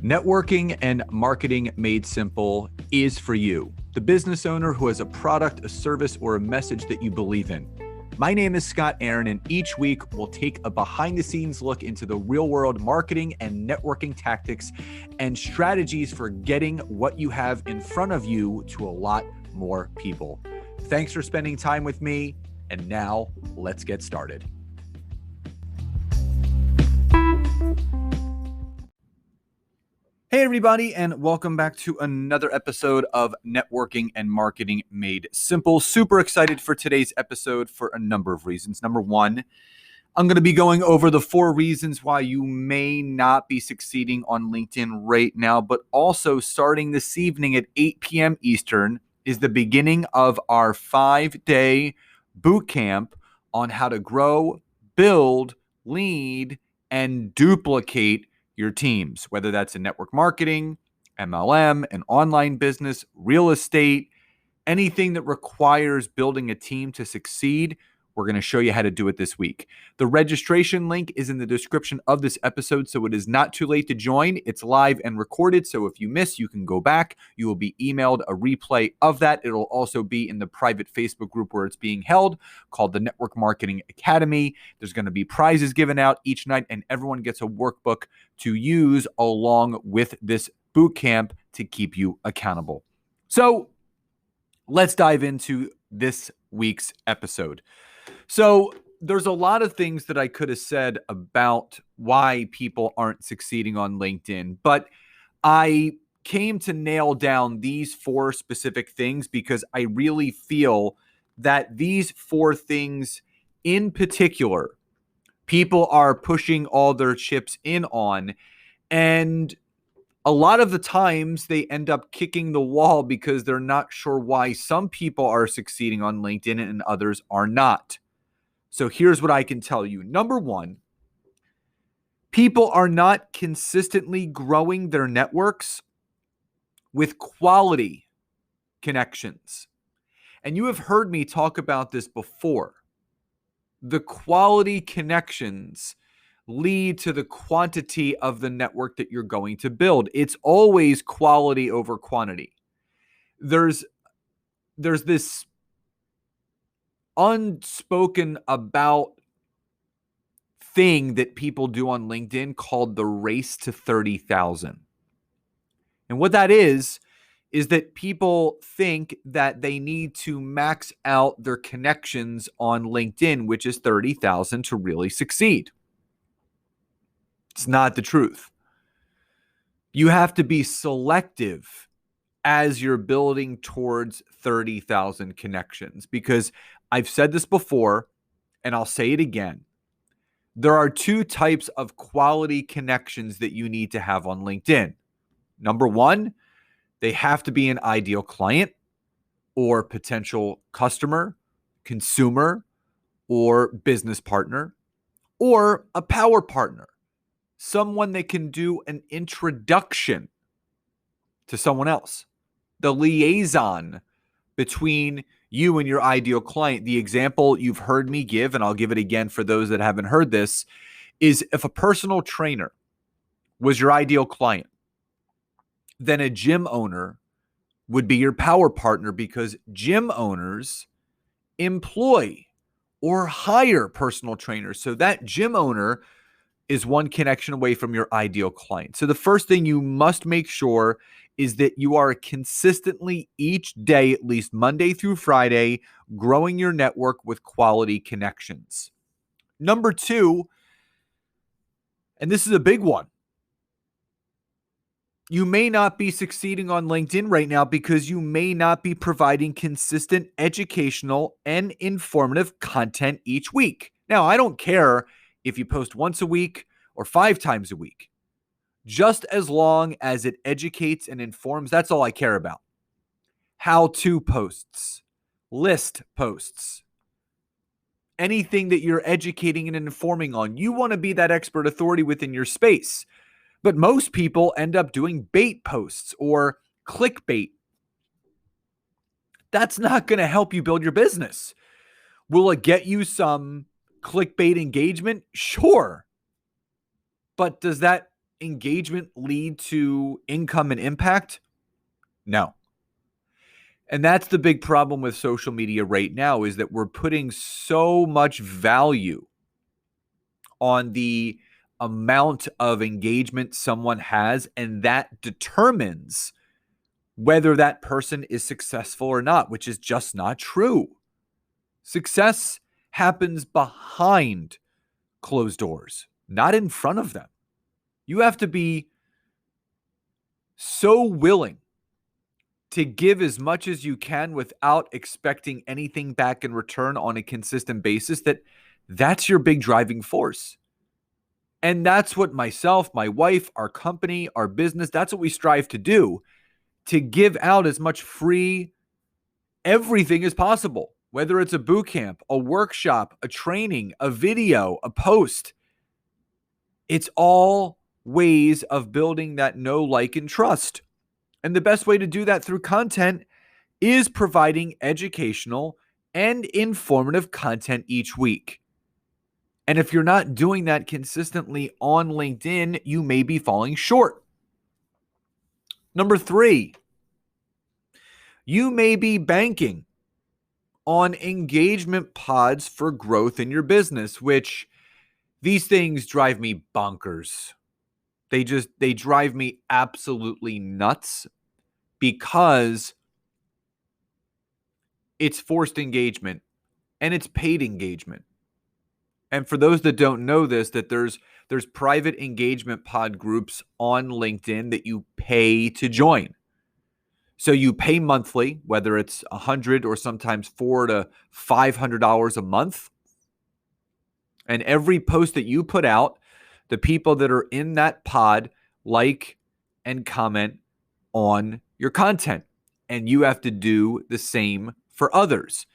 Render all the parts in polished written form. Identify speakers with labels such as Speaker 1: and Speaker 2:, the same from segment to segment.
Speaker 1: Networking and marketing made simple is for you, the business owner who has a product, a service, or a message that you believe in. My name is Scott Aaron, and each week we'll take a behind-the-scenes look into the real-world marketing and networking tactics and strategies for getting what you have in front of you to a lot more people. Thanks for spending time with me, and now let's get started. Hey everybody, and welcome back to another episode of Networking and Marketing Made Simple. Super excited for today's episode for a number of reasons. Number one, I'm going to be going over the 4 reasons why you may not be succeeding on LinkedIn right now, but also starting this evening at 8 p.m. Eastern is the beginning of our 5-day boot camp on how to grow, build, lead, and duplicate your teams, whether that's in network marketing, MLM, an online business, real estate, anything that requires building a team to succeed. We're going to show you how to do it this week. The registration link is in the description of this episode, so it is not too late to join. It's live and recorded, so if you miss, you can go back. You will be emailed a replay of that. It'll also be in the private Facebook group where it's being held called the Network Marketing Academy. There's going to be prizes given out each night, and everyone gets a workbook to use along with this boot camp to keep you accountable. So let's dive into this week's episode. So there's a lot of things that I could have said about why people aren't succeeding on LinkedIn, but I came to nail down these 4 specific things because I really feel that these 4 things in particular, people are pushing all their chips in on, and a lot of the times they end up kicking the wall because they're not sure why some people are succeeding on LinkedIn and others are not. So here's what I can tell you. Number 1, people are not consistently growing their networks with quality connections. And you have heard me talk about this before. The quality connections lead to the quantity of the network that you're going to build. It's always quality over quantity. There's this unspoken about thing that people do on LinkedIn called the race to 30,000. And what that is that people think that they need to max out their connections on LinkedIn, which is 30,000, to really succeed. It's not the truth. You have to be selective as you're building towards 30,000 connections, because I've said this before and I'll say it again. There are 2 types of quality connections that you need to have on LinkedIn. Number 1, they have to be an ideal client or potential customer, consumer, or business partner, or a power partner, someone that can do an introduction to someone else. The liaison between you and your ideal client. The example you've heard me give, and I'll give it again for those that haven't heard this, is if a personal trainer was your ideal client, then a gym owner would be your power partner, because gym owners employ or hire personal trainers. So that gym owner is one connection away from your ideal client. So the first thing you must make sure is that you are consistently each day, at least Monday through Friday, growing your network with quality connections. Number 2, and this is a big one, you may not be succeeding on LinkedIn right now because you may not be providing consistent educational and informative content each week. Now, I don't care if you post once a week or 5 times a week. Just as long as it educates and informs, that's all I care about. How-to posts, list posts, anything that you're educating and informing on. You want to be that expert authority within your space. But most people end up doing bait posts or clickbait. That's not going to help you build your business. Will it get you some clickbait engagement? Sure. But does that engagement lead to income and impact? No. And that's the big problem with social media right now, is that we're putting so much value on the amount of engagement someone has, and that determines whether that person is successful or not, which is just not true. Success happens behind closed doors, not in front of them. You have to be so willing to give as much as you can without expecting anything back in return on a consistent basis, that's your big driving force. And that's what myself, my wife, our company, our business, that's what we strive to do, to give out as much free everything as possible, whether it's a boot camp, a workshop, a training, a video, a post. It's all ways of building that know, like, and trust. And the best way to do that through content is providing educational and informative content each week. And if you're not doing that consistently on LinkedIn, you may be falling short. Number 3, you may be banking on engagement pods for growth in your business, which these things drive me bonkers. They drive me absolutely nuts, because it's forced engagement and it's paid engagement. And for those that don't know this, that there's private engagement pod groups on LinkedIn that you pay to join. So you pay monthly, whether it's $100 or sometimes $400 to $500 a month. And every post that you put out, the people that are in that pod like and comment on your content. And you have to do the same for others.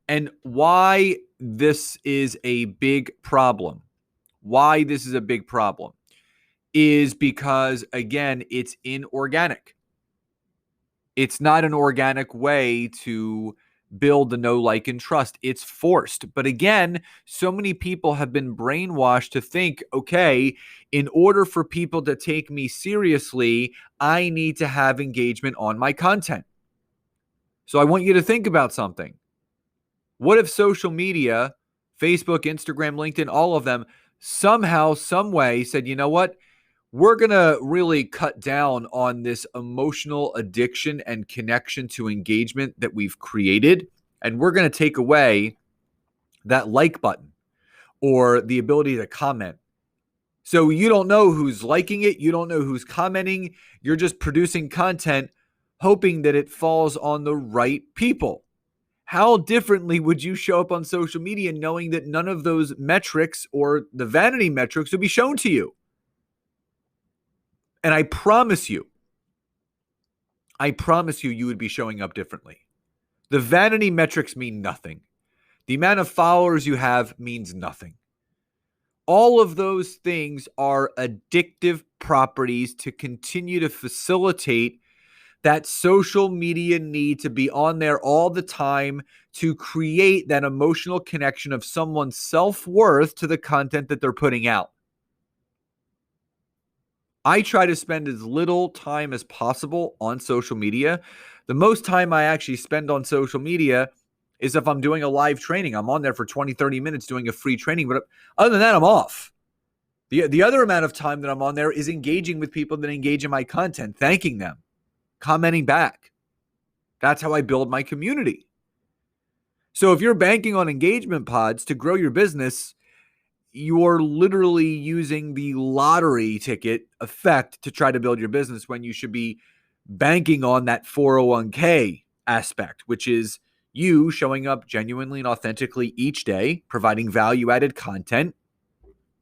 Speaker 1: And why this is a big problem, is because, again, it's inorganic. It's not an organic way to build the know, like, and trust. It's forced. But again, so many people have been brainwashed to think, okay, in order for people to take me seriously, I need to have engagement on my content. So I want you to think about something. What if social media, Facebook, Instagram, LinkedIn, all of them, somehow, some way said, you know what? We're going to really cut down on this emotional addiction and connection to engagement that we've created. And we're going to take away that like button or the ability to comment. So you don't know who's liking it. You don't know who's commenting. You're just producing content, hoping that it falls on the right people. How differently would you show up on social media knowing that none of those metrics or the vanity metrics would be shown to you? And I promise you, you would be showing up differently. The vanity metrics mean nothing. The amount of followers you have means nothing. All of those things are addictive properties to continue to facilitate that social media need to be on there all the time to create that emotional connection of someone's self-worth to the content that they're putting out. I try to spend as little time as possible on social media. The most time I actually spend on social media is if I'm doing a live training. I'm on there for 20, 30 minutes doing a free training. But other than that, I'm off. The other amount of time that I'm on there is engaging with people that engage in my content, thanking them, commenting back. That's how I build my community. So if you're banking on engagement pods to grow your business, you're literally using the lottery ticket effect to try to build your business, when you should be banking on that 401k aspect, which is you showing up genuinely and authentically each day, providing value-added content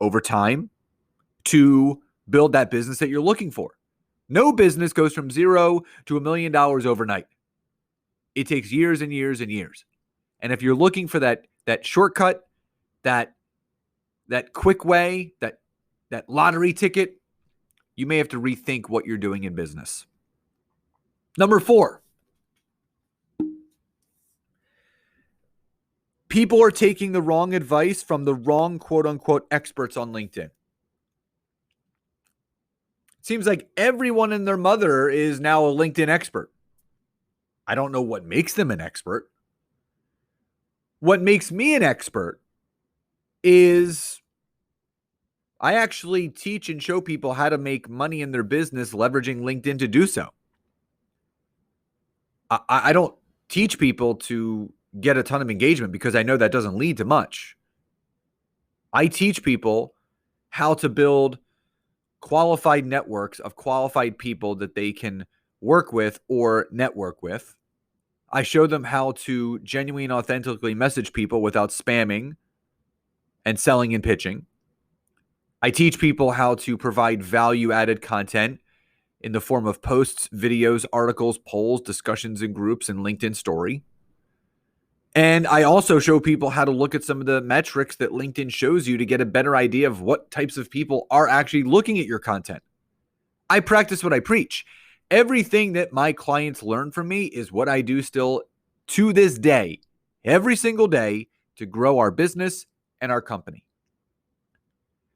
Speaker 1: over time to build that business that you're looking for. No business goes from $0 to $1 million overnight. It takes years and years and years. And if you're looking for that shortcut, that quick way, that lottery ticket, you may have to rethink what you're doing in business. Number 4, people are taking the wrong advice from the wrong quote unquote experts on LinkedIn. Seems like everyone and their mother is now a LinkedIn expert. I don't know what makes them an expert. What makes me an expert is I actually teach and show people how to make money in their business leveraging LinkedIn to do so. I don't teach people to get a ton of engagement because I know that doesn't lead to much. I teach people how to build qualified networks of qualified people that they can work with or network with. I show them how to genuinely and authentically message people without spamming and selling and pitching. I teach people how to provide value-added content in the form of posts, videos, articles, polls, discussions in groups, and LinkedIn story. And I also show people how to look at some of the metrics that LinkedIn shows you to get a better idea of what types of people are actually looking at your content. I practice what I preach. Everything that my clients learn from me is what I do still to this day, every single day, to grow our business and our company.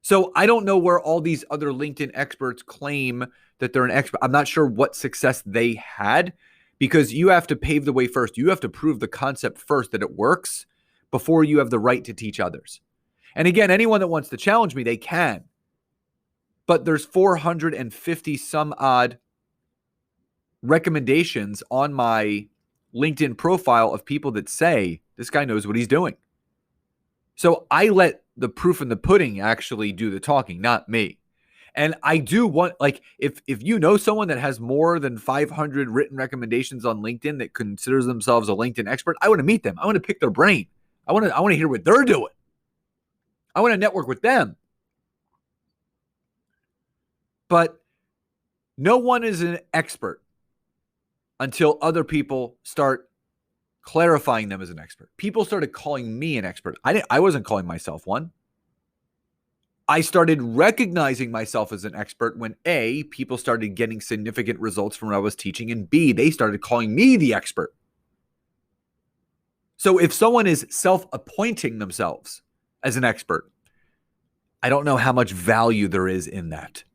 Speaker 1: So I don't know where all these other LinkedIn experts claim that they're an expert. I'm not sure what success they had, because you have to pave the way first. You have to prove the concept first that it works before you have the right to teach others. And again, anyone that wants to challenge me, they can. But there's 450 some odd recommendations on my LinkedIn profile of people that say this guy knows what he's doing. So I let the proof in the pudding actually do the talking, not me. And I do want, like, if you know someone that has more than 500 written recommendations on LinkedIn that considers themselves a LinkedIn expert, I want to meet them. I want to pick their brain. I want to hear what they're doing. I want to network with them. But no one is an expert until other people start clarifying them as an expert. People started calling me an expert. I wasn't calling myself one. I started recognizing myself as an expert when A, people started getting significant results from what I was teaching, and B, they started calling me the expert. So if someone is self-appointing themselves as an expert, I don't know how much value there is in that.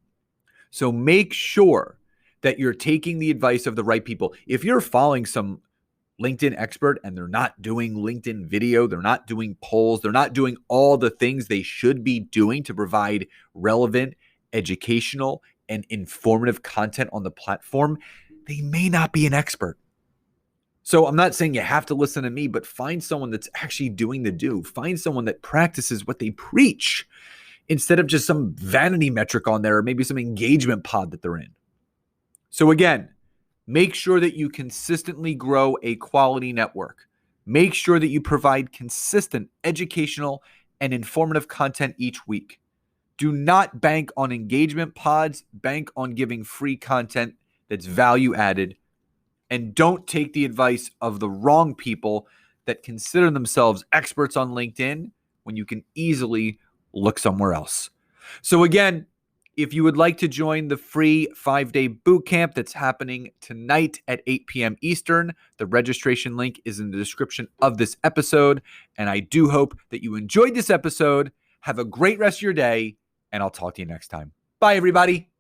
Speaker 1: So make sure that you're taking the advice of the right people. If you're following some LinkedIn expert and they're not doing LinkedIn video, they're not doing polls, they're not doing all the things they should be doing to provide relevant, educational, and informative content on the platform, they may not be an expert. So I'm not saying you have to listen to me, but find someone that's actually doing the do. Find someone that practices what they preach instead of just some vanity metric on there or maybe some engagement pod that they're in. So again, make sure that you consistently grow a quality network. Make sure that you provide consistent educational and informative content each week. Do not bank on engagement pods. Bank on giving free content that's value added. And don't take the advice of the wrong people that consider themselves experts on LinkedIn when you can easily look somewhere else. So again, if you would like to join the free 5-day bootcamp that's happening tonight at 8 p.m. Eastern, the registration link is in the description of this episode. And I do hope that you enjoyed this episode. Have a great rest of your day, and I'll talk to you next time. Bye, everybody.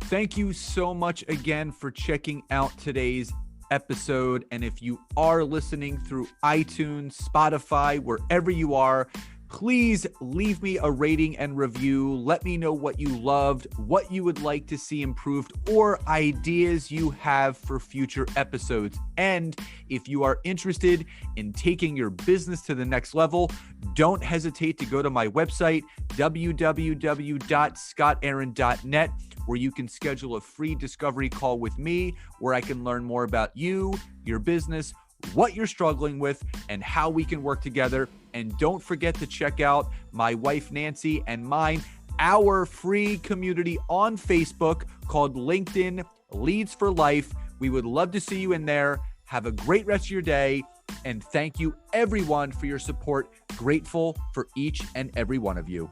Speaker 1: Thank you so much again for checking out today's episode. And if you are listening through iTunes, Spotify, wherever you are, please leave me a rating and review. Let me know what you loved, what you would like to see improved, or ideas you have for future episodes. And if you are interested in taking your business to the next level, don't hesitate to go to my website, www.scottaaron.net, where you can schedule a free discovery call with me, where I can learn more about you, your business, what you're struggling with, and how we can work together. And don't forget to check out my wife, Nancy, and mine, our free community on Facebook called LinkedIn Leads for Life. We would love to see you in there. Have a great rest of your day. And thank you, everyone, for your support. Grateful for each and every one of you.